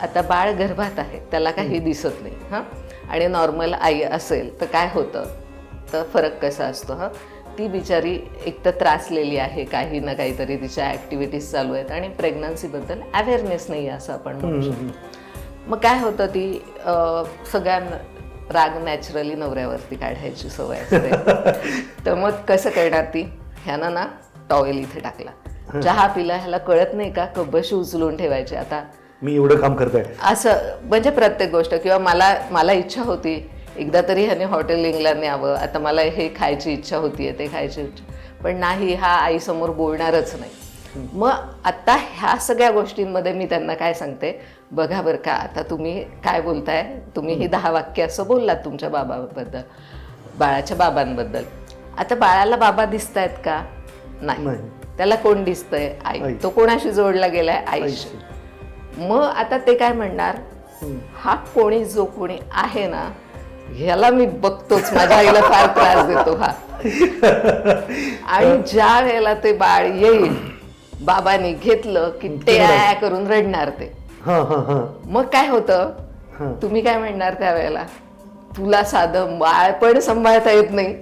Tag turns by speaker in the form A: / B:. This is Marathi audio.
A: आता बाळ गर्भात आहे, त्याला काही दिसत नाही हां, आणि नॉर्मल आई असेल तर काय होतं, तर फरक कसा असतो हां. ती बिचारी एक तर त्रासलेली आहे, काही ना काहीतरी तिच्या ॲक्टिव्हिटीज चालू आहेत आणि प्रेग्नन्सीबद्दल अवेअरनेस नाही आहे असं आपण म्हणू शकतो. मग काय होतं, ती सगळ्यांना राग नॅचरली नवऱ्यावरती काढायची सवय असते. तर मग कसं करणार ती, ह्यानं ना टॉवेल इथे टाकला, चहा पिला, ह्याला कळत नाही का कबशी उचलून ठेवायची, आता
B: मी एवढं काम करतोय
A: असं, म्हणजे प्रत्येक गोष्ट. किंवा मला इच्छा होती एकदा तरी ह्याने हॉटेल इंग्लंड न्यावं, आता मला हे खायची इच्छा होतीये, ते खायची इच्छा, पण नाही, हा आईसमोर बोलणारच नाही. मग आता ह्या सगळ्या गोष्टींमध्ये मी त्यांना काय सांगते, बघा बरं का, आता तुम्ही काय बोलताय, तुम्ही ही 10 वाक्य असं बोललात तुमच्या बाबाबद्दल, बाळाच्या बाबांबद्दल. आता बाळाला बाबा दिसतायत का? नाही. त्याला कोण दिसतंय? आई. तो कोणाशी जोडला गेलाय? आईशी. मग आता ते काय म्हणणार, हा कोणी जो कोणी आहे ना, ह्याला मी बघतोच, माझ्या आईला फार त्रास देतो हा. आणि ज्या वेळेला ते बाळ येईल, बाबांनी घेतलं की ते करून रडणार ते. मग काय होतं, तुम्ही काय म्हणणार त्यावेळेला, तुला साधं बाळ पण सांभाळता येत नाही